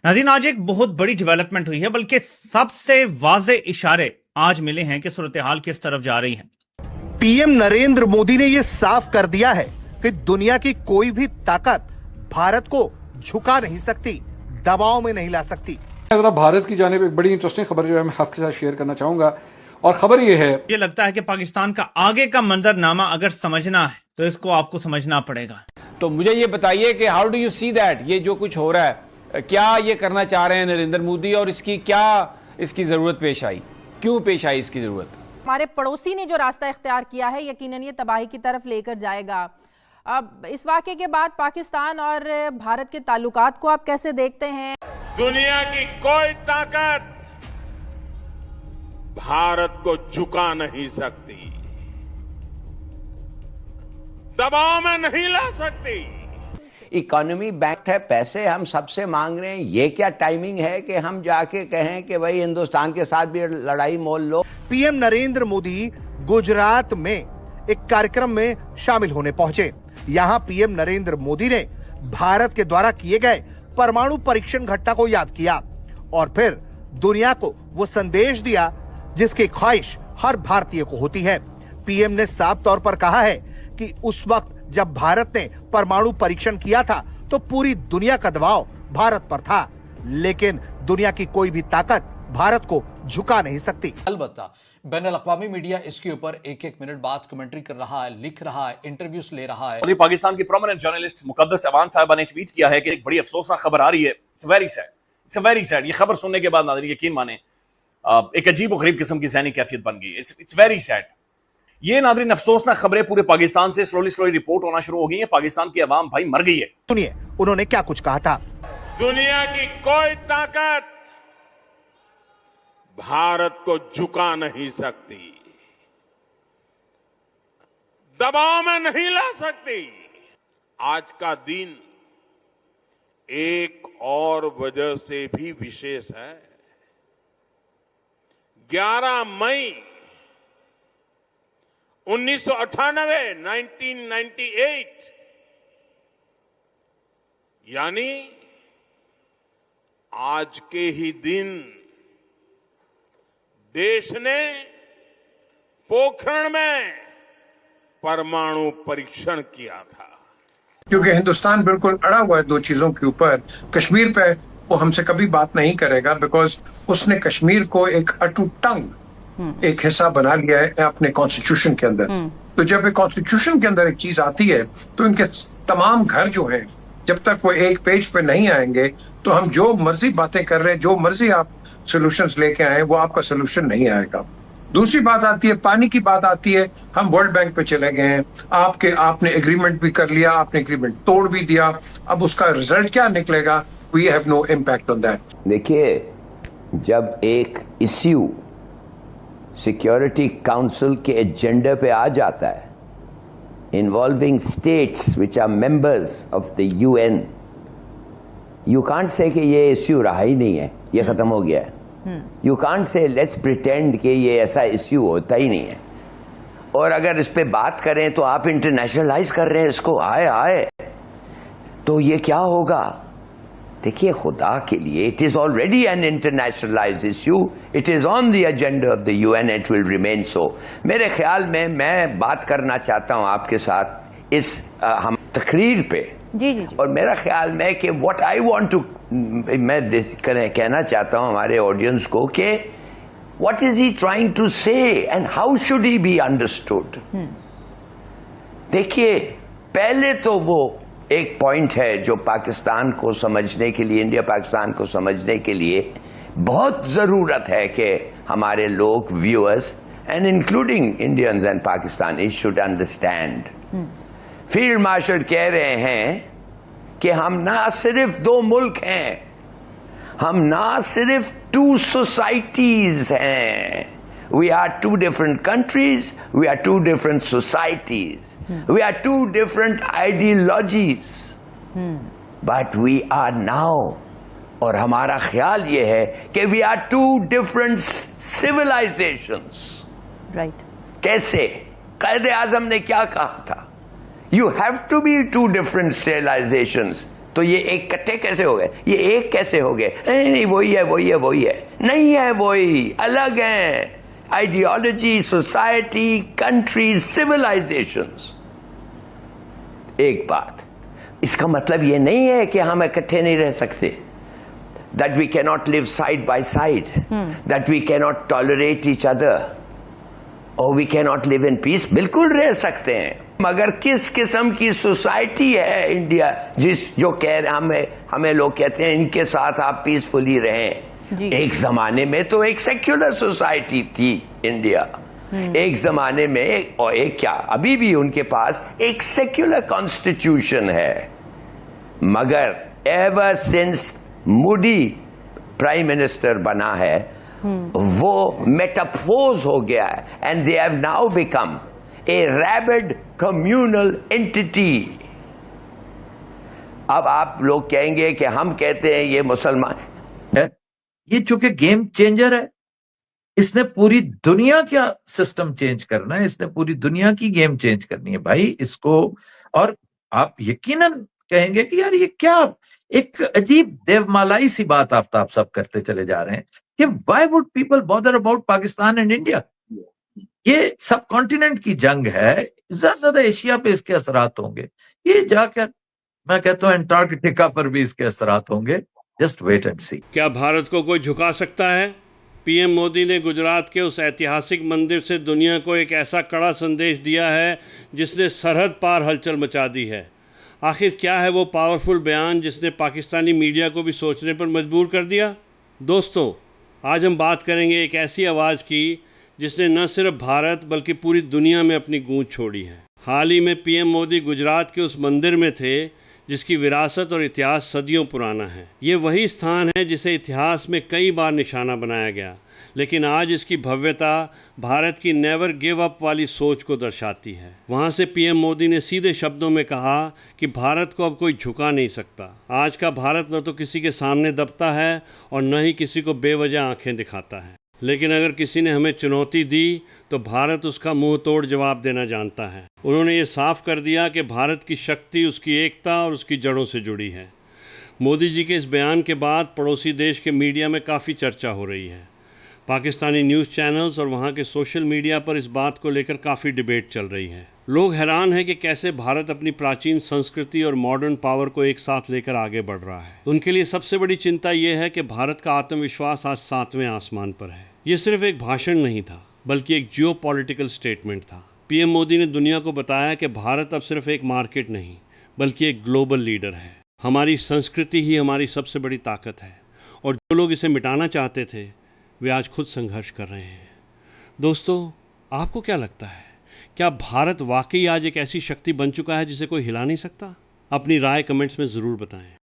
नाज़रीन, आज एक बहुत बड़ी डेवलपमेंट हुई है, बल्कि सबसे वाज़े इशारे आज मिले हैं कि सूरत हाल किस तरफ जा रही है। पीएम नरेंद्र मोदी ने यह साफ कर दिया है कि दुनिया की कोई भी ताकत भारत को झुका नहीं सकती, दबाव में नहीं ला सकती। जरा भारत की जानिब एक बड़ी इंटरेस्टिंग खबर जो है मैं आपके साथ शेयर करना चाहूंगा, और खबर ये है, ये लगता है कि पाकिस्तान का आगे का मंजरनामा अगर समझना है तो इसको आपको समझना पड़ेगा। तो मुझे ये बताइए कि how do you see that, ये जो कुछ हो रहा है, क्या ये करना चाह रहे हैं नरेंद्र मोदी, और इसकी जरूरत पेश आई, क्यों पेश आई इसकी जरूरत? हमारे पड़ोसी ने जो रास्ता इख्तियार किया है यकीनन ये तबाही की तरफ लेकर जाएगा। अब इस वाक़े के बाद पाकिस्तान और भारत के ताल्लुकात को आप कैसे देखते हैं? दुनिया की कोई ताकत भारत को झुका नहीं सकती, दबाव में नहीं ला सकती। इकोनॉमी बैंक है, पैसे हम सबसे मांग रहे हैं, ये क्या टाइमिंग है कि हम जाके कहें कि भाई हिंदुस्तान के साथ भी लड़ाई मोल लो। पीएम नरेंद्र मोदी गुजरात में एक कार्यक्रम में शामिल होने पहुंचे। यहां पीएम नरेंद्र मोदी ने भारत के द्वारा किए गए परमाणु परीक्षण घटना को याद किया और फिर दुनिया को वो संदेश दिया जिसकी ख्वाहिश हर भारतीय को होती है। पीएम ने साफ तौर पर कहा है कि उस वक्त जब भारत ने परमाणु परीक्षण किया था तो पूरी दुनिया का दबाव भारत पर था, लेकिन दुनिया की कोई भी ताकत भारत को झुका नहीं सकती। अलबत्ता बैनुल-अक़वामी मीडिया इसके ऊपर एक मिनट बाद कमेंट्री कर रहा है, लिख रहा है, इंटरव्यूज ले रहा है। पाकिस्तान की प्रोमिनेंट जर्नलिस्ट मुकद्दस अवान साहिबा ने ट्वीट किया है कि एक बड़ी अफसोसनाक खबर आ रही है। It's very sad. ये खबर सुनने के बाद नाज़रीन यकीन माने एक अजीब और गरीब किस्म की ज़हनी कैफियत बन गई। It's very sad. ये नाज़रीन अफसोसनाक खबरें पूरे पाकिस्तान से स्लोली रिपोर्ट होना शुरू हो गई है। पाकिस्तान की आवाम भाई मर गई है। सुनिए उन्होंने क्या कुछ कहा था। दुनिया की कोई ताकत भारत को झुका नहीं सकती, दबाव में नहीं ला सकती। आज का दिन एक और वजह से भी विशेष है। 11 मई 1998 यानी आज के ही दिन देश ने पोखरण में परमाणु परीक्षण किया था। क्योंकि हिंदुस्तान बिल्कुल अड़ा हुआ है दो चीजों के ऊपर। कश्मीर पे वो हमसे कभी बात नहीं करेगा, बिकॉज उसने कश्मीर को एक अटूट टंग एक हिस्सा बना लिया है अपने कॉन्स्टिट्यूशन के अंदर। तो जब एक कॉन्स्टिट्यूशन के अंदर एक चीज आती है तो इनके तमाम घर जो हैं, जब तक वो एक पेज पे नहीं आएंगे तो हम जो मर्जी बातें कर रहे हैं, जो मर्जी आप सॉल्यूशंस लेके आए, वो आपका सॉल्यूशन नहीं आएगा। दूसरी बात आती है, पानी की बात आती है। हम वर्ल्ड बैंक पे चले गए हैं, आपने एग्रीमेंट भी कर लिया, आपने एग्रीमेंट तोड़ भी दिया, अब उसका रिजल्ट क्या निकलेगा? We have no impact on that. देखिए, जब एक इश्यू सिक्योरिटी काउंसिल के एजेंडा पे आ जाता है involving states which are members of the UN, you can't say कि ये इश्यू रहा ही नहीं है, ये खत्म हो गया है। यू कांट से लेट्स प्रिटेंड कि ये ऐसा इश्यू होता ही नहीं है। और अगर इस पे बात करें तो आप इंटरनेशनलाइज कर रहे हैं इसको, आए तो ये क्या होगा? देखिए, खुदा के लिए, it is already an internationalised issue, it is on the agenda of the UN, it will remain so. मेरे ख्याल में मैं बात करना चाहता हूं आपके साथ इस हम तकरीर पे जी। और मेरा ख्याल में कि व्हाट आई वांट टू, मैं कहना चाहता हूं हमारे ऑडियंस को कि what is he trying to say and how should he be understood. देखिए, पहले तो वो एक पॉइंट है जो पाकिस्तान को समझने के लिए, इंडिया पाकिस्तान को समझने के लिए बहुत जरूरत है कि हमारे लोग, viewers and including Indians and Pakistani should understand. Field marshal कह रहे हैं कि हम ना सिर्फ दो मुल्क हैं, हम ना सिर्फ टू सोसाइटीज हैं। We are two different countries, we are two different societies, we are two different ideologies, but we are now, और हमारा ख्याल ये है कि we are two different civilizations. Right. कैसे? क़ायद-ए-आज़म ने क्या कहा था? You have to be two different civilizations. तो ये एक इकट्ठे कैसे हो गए, ये एक कैसे हो गए? नहीं नहीं, वही है वही है वही है, नहीं है वही, अलग है। आइडियोलॉजी, सोसाइटी, कंट्रीज, सिविलाइजेशंस एक बात। इसका मतलब ये नहीं है कि हम इकट्ठे नहीं रह सकते, that we can not live side by side, that we can not tolerate each other और we can not live in peace. बिल्कुल रह सकते हैं, मगर किस किस्म की सोसाइटी है इंडिया जो कह रहे हमें लोग कहते हैं इनके साथ आप पीसफुली रहें। एक जमाने में तो एक सेक्युलर सोसाइटी थी इंडिया, एक जमाने में, और एक क्या अभी भी उनके पास एक सेक्युलर कॉन्स्टिट्यूशन है, मगर ever since Modi prime minister बना है वो मेटाफोर्स हो गया है, and they have now become a rabid communal entity. अब आप लोग कहेंगे कि हम कहते हैं ये मुसलमान, ये चूंकि गेम चेंजर है, इसने पूरी दुनिया का सिस्टम चेंज करना है, इसने पूरी दुनिया की गेम चेंज करनी है भाई इसको। और आप यकीनन कहेंगे कि यार ये क्या एक अजीब देवमालाई सी बात आफ्ताब सब करते चले जा रहे हैं कि why would people bother about Pakistan and India. ये सब कॉन्टिनेंट की जंग है, ज्यादा एशिया पे इसके असरात होंगे, ये जाकर मैं कहता हूं अंटार्कटिका पर भी इसके असरात होंगे। जस्ट वेट एंड सी। क्या भारत को कोई झुका सकता है? पीएम मोदी ने गुजरात के उस ऐतिहासिक मंदिर से दुनिया को एक ऐसा कड़ा संदेश दिया है जिसने सरहद पार हलचल मचा दी है। आखिर क्या है वो पावरफुल बयान जिसने पाकिस्तानी मीडिया को भी सोचने पर मजबूर कर दिया? दोस्तों, आज हम बात करेंगे एक ऐसी आवाज़ की जिसने न सिर्फ भारत बल्कि पूरी दुनिया में अपनी गूंज छोड़ी है। हाल ही में पीएम मोदी गुजरात के उस मंदिर में थे जिसकी विरासत और इतिहास सदियों पुराना है। ये वही स्थान है जिसे इतिहास में कई बार निशाना बनाया गया, लेकिन आज इसकी भव्यता भारत की नेवर गिव अप वाली सोच को दर्शाती है। वहाँ से पीएम मोदी ने सीधे शब्दों में कहा कि भारत को अब कोई झुका नहीं सकता। आज का भारत न तो किसी के सामने दबता है और न ही किसी को बेवजह आंखें दिखाता है, लेकिन अगर किसी ने हमें चुनौती दी तो भारत उसका मुंह तोड़ जवाब देना जानता है। उन्होंने ये साफ कर दिया कि भारत की शक्ति उसकी एकता और उसकी जड़ों से जुड़ी है। मोदी जी के इस बयान के बाद पड़ोसी देश के मीडिया में काफ़ी चर्चा हो रही है। पाकिस्तानी न्यूज़ चैनल्स और वहाँ के सोशल मीडिया पर इस बात को लेकर काफ़ी डिबेट चल रही है। लोग हैरान हैं कि कैसे भारत अपनी प्राचीन संस्कृति और मॉडर्न पावर को एक साथ लेकर आगे बढ़ रहा है। उनके लिए सबसे बड़ी चिंता ये है कि भारत का आत्मविश्वास आज 7वें आसमान पर है। ये सिर्फ एक भाषण नहीं था, बल्कि एक जियोपॉलिटिकल स्टेटमेंट था। पीएम मोदी ने दुनिया को बताया कि भारत अब सिर्फ एक मार्केट नहीं, बल्कि एक ग्लोबल लीडर है। हमारी संस्कृति ही हमारी सबसे बड़ी ताकत है, और जो लोग इसे मिटाना चाहते थे वे आज खुद संघर्ष कर रहे हैं। दोस्तों, आपको क्या लगता है, क्या भारत वाकई आज एक ऐसी शक्ति बन चुका है जिसे कोई हिला नहीं सकता? अपनी राय कमेंट्स में ज़रूर बताएं।